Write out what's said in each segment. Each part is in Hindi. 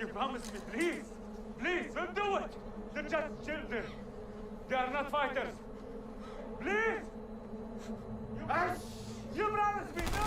You promise me, please. Please, don't do it. They're just children. They are not fighters. Please. You promise me, no.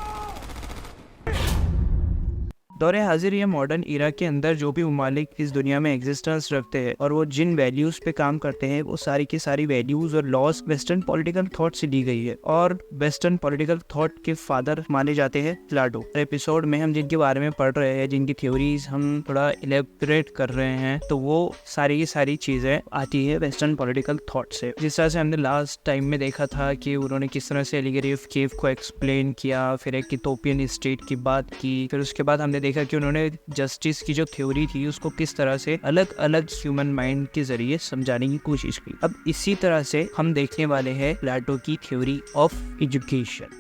दौरे हाजिर ये मॉडर्न इरा के अंदर जो भी ममालिक इस दुनिया में एग्जिस्टेंस रखते हैं और वो जिन वैल्यूज़ पे काम करते हैं वो सारी की सारी वैल्यूज़ और लॉज वेस्टर्न पॉलिटिकल थॉट से ली गई है और वेस्टर्न पॉलिटिकल थॉट के फादर माने जाते हैं प्लाटो। एपिसोड में हम जिनके बारे में पढ़ रहे हैं, जिनकी थ्योरीज हम थोड़ा इलेबरेट कर रहे हैं, तो वो सारी की सारी चीज़ें आती है वेस्टर्न पॉलिटिकल थॉट से। जिस तरह से हमने लास्ट टाइम में देखा था कि उन्होंने किस तरह से एलिगेरी ऑफ केव को एक्सप्लेन किया, फिर एक इथोपियन स्टेट की बात की, फिर उसके बाद हमने देखा कि उन्होंने जस्टिस की जो थ्योरी थी उसको किस तरह से अलग अलग ह्यूमन माइंड के जरिए समझाने की कोशिश की। अब इसी तरह से हम देखने वाले हैं प्लाटो की theory of education.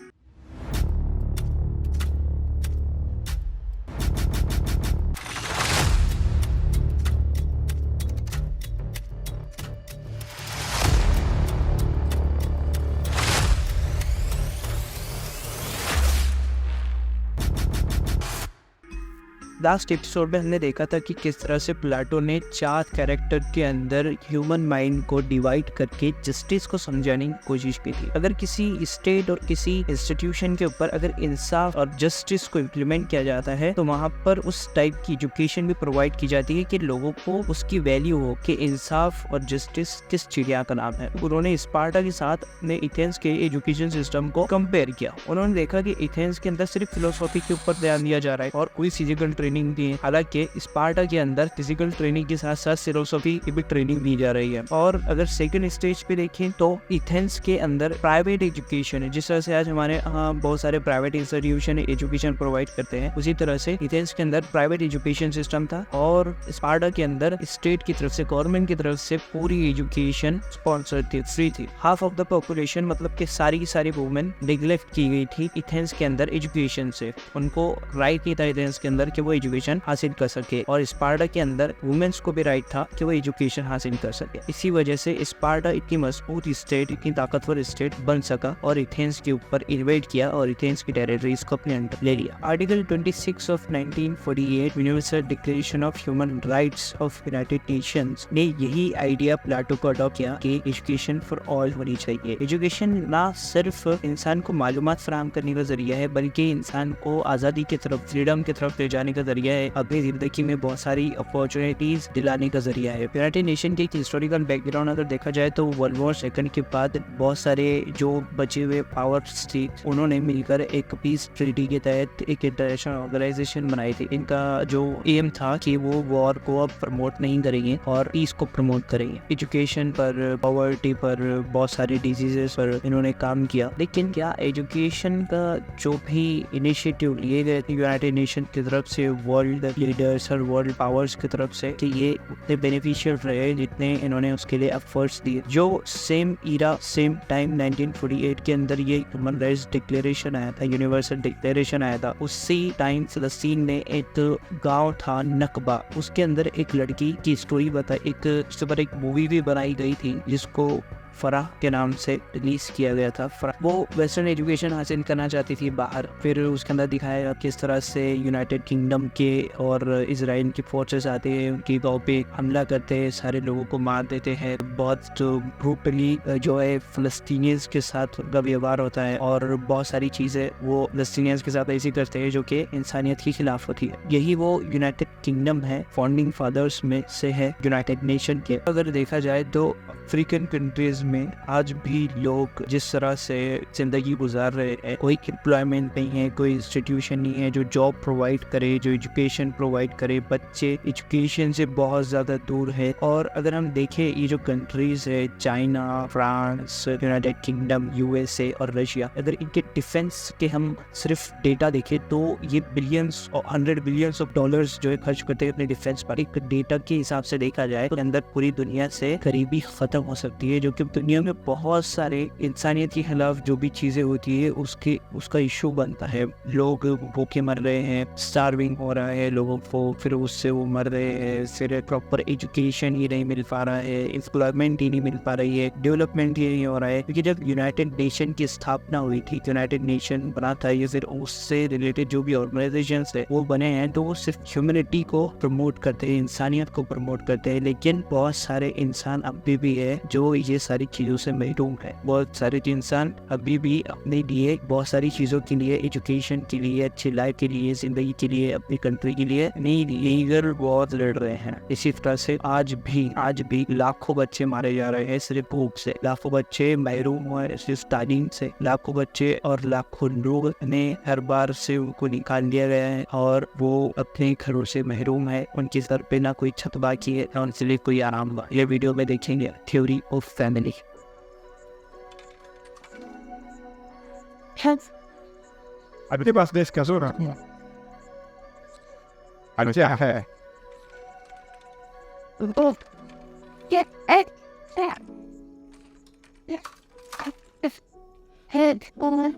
Last episode में हमने देखा था कि किस तरह से प्लाटो ने 4 कैरेक्टर के अंदर ह्यूमन माइंड को डिवाइड करके जस्टिस को समझाने की कोशिश की थी। अगर किसी स्टेट और किसी इंस्टीट्यूशन के ऊपर अगर इंसाफ और जस्टिस को इम्प्लीमेंट किया जाता है तो वहाँ पर उस टाइप की एजुकेशन भी प्रोवाइड की जाती है कि लोगों को उसकी वैल्यू हो कि इंसाफ और जस्टिस किस चिड़िया का नाम है। उन्होंने स्पार्टा के साथ अपने एथेंस के एजुकेशन सिस्टम को कंपेयर किया। उन्होंने देखा कि एथेंस के अंदर सिर्फ फिलोसॉफी के ऊपर ध्यान दिया जा रहा है और कोई फिजिकल ट्रेनिंग दी है। हालांकि स्पार्टा के अंदर फिजिकल ट्रेनिंग के साथ साथ फिलोसॉफी की भी ट्रेनिंग दी जा रही है। और अगर सेकंड स्टेज पे देखें तो एथेंस के अंदर प्राइवेट एजुकेशन है। जिस तरह से आज हमारे यहाँ बहुत सारे प्राइवेट इंस्टीट्यूशन एजुकेशन प्रोवाइड करते हैं, उसी तरह से एथेंस के अंदर प्राइवेट एजुकेशन सिस्टम था और स्पार्टा के अंदर स्टेट की तरफ से, गवर्नमेंट की तरफ से पूरी एजुकेशन स्पॉन्सर थी, फ्री थी। हाफ ऑफ द पॉपुलेशन मतलब कि सारी की सारी वुमेन नेग्लेक्ट की गई थी एथेंस के अंदर एजुकेशन से। उनको राइट नहीं था एथेंस के अंदर कि वो एजुकेशन हासिल कर सके और स्पार्टा के अंदर वुमेन्स को भी राइट था कि वो एजुकेशन हासिल कर सके। इसी वजह से स्पार्टा इतनी मजबूत स्टेट, इतनी ताकतवर स्टेट बन सका और एथेंस के ऊपर इन्वेड किया और एथेंस की टेरिटरीज को अपने अंडर ले लिया। Article 26 of 1948 universal declaration of human rights of United Nations ने यही आइडिया प्लाटो को अडॉप्ट किया कि एजुकेशन फॉर ऑल होनी चाहिए। एजुकेशन ना सिर्फ इंसान को मालूमात फराहम करने का जरिया है बल्कि इंसान को आज़ादी की तरफ, फ्रीडम की तरफ ले जाने का जरिया है, अपनी जिंदगी में बहुत सारी अपॉर्चुनिटीज दिलाने का जरिया है। यूनाइटेड नेशन के हिस्टोरिकल बैकग्राउंड अगर देखा जाए तो वर्ल्ड वॉर सेकंड के बाद बहुत सारे जो बचे हुए पावर्स थी उन्होंने मिलकर एक पीस ट्रीटी के तहत एक इंटरनेशनल ऑर्गेनाइजेशन बनाई थी। इनका जो एम था कि वो वॉर को अब प्रमोट नहीं करेंगे और पीस को प्रमोट करेंगे। एजुकेशन पर, पॉवर्टी पर, बहुत सारे डिजीजेस पर इन्होंने काम किया। लेकिन क्या एजुकेशन का जो भी इनिशिएटिव लिए गए थे यूनाइटेड नेशन की तरफ से, वर्ल्ड लीडर्स और वर्ल्ड पावर्स की तरफ से, कि ये उतने बेनिफिशियल रहे जितने इन्होंने उसके लिए एफर्ट्स दिए। जो सेम ईरा, सेम टाइम 1948 के अंदर ये ह्यूमन राइट्स डिक्लेरेशन आया था, यूनिवर्सल डिक्लेरेशन आया था, उसी टाइम फिलिस्तीन में एक गांव था नकबा, उसके अंदर एक लड़की की स्टोरी बताई, उसके ऊपर एक मूवी भी बनाई गई थी जिसको फराह के नाम से रिलीज किया गया था। वो वेस्टर्न एजुकेशन हासिल करना चाहती थी बाहर। फिर उसके अंदर दिखाया किस तरह से यूनाइटेड किंगडम के और इजराइल की फोर्सेस आते हैं, उनकी गाँव पे हमला करते हैं, सारे लोगों को मार देते हैं। बहुत ब्रूटली जो है फिलिस्तीनियंस के साथ उनका व्यवहार होता है और बहुत सारी चीज़ें वो फिलिस्तीनियंस के साथ ऐसी करते हैं जो कि इंसानियत के खिलाफ होती है। यही वो यूनाइटेड किंगडम है, फाउंडिंग फादर्स में से है यूनाइटेड नेशन के। अगर देखा जाए तो अफ्रीकन कंट्रीज में आज भी लोग जिस तरह से जिंदगी गुजार रहे हैं, कोई एम्प्लॉयमेंट नहीं है, कोई इंस्टीट्यूशन नहीं है जो जॉब प्रोवाइड करे, जो एजुकेशन प्रोवाइड करे। बच्चे एजुकेशन से बहुत ज़्यादा दूर है। और अगर हम देखें ये जो कंट्रीज है, China, France, United kingdom, USA और रशिया, अगर इनके डिफेंस के हम सिर्फ डेटा देखें तो ये बिलियंस और 100 बिलियंस ऑफ डॉलर्स जो है खर्च करते हैं अपने डिफेंस पर। एक डेटा के हिसाब से देखा जाए तो अंदर पूरी दुनिया से करीबी खत्म हो सकती है, जो कि दुनिया में बहुत सारे इंसानियत के खिलाफ जो भी चीज़ें होती है उसका इशू बनता है। लोग भूखे मर रहे हैं, स्टार्विंग हो रहा है लोगों को, फिर उससे वो मर रहे हैं, फिर प्रॉपर एजुकेशन ही नहीं मिल पा रहा है, एम्प्लॉयमेंट ही नहीं मिल पा रही है, डेवलपमेंट ही नहीं हो रहा है। क्योंकि जब यूनाइटेड नेशन की स्थापना हुई थी, यूनाइटेड नेशन बना था या फिर उससे रिलेटेड जो भी ऑर्गेनाइजेशन है वो बने हैं, तो वो सिर्फ ह्यूमैनिटी को प्रमोट करते हैं, इंसानियत को प्रमोट करते हैं। लेकिन बहुत सारे इंसान अभी भी है जो ये सारी चीज़ों से महरूम है। बहुत सारे इंसान अभी भी अपने लिए बहुत सारी चीज़ों के लिए, एजुकेशन के लिए, अच्छी लाइफ के लिए, जिंदगी के लिए, अपनी कंट्री के लिए नहीं लीगल बहुत लड़ रहे हैं। इसी तरह से आज भी लाखों बच्चे मारे जा रहे हैं सिर्फ भूख से, लाखों बच्चे महरूम हुए सिर्फ तालीम से, लाखों बच्चे और लाखों लोग ने हर बार से उनको निकाल दिया गया है और वो अपने घरों से महरूम है। उनके सर पे ना कोई छत बाकी है ना उनके लिए कोई आराम बा। ये वीडियो में देखेंगे theory of family. Avete pas des casora? Avete a Head on.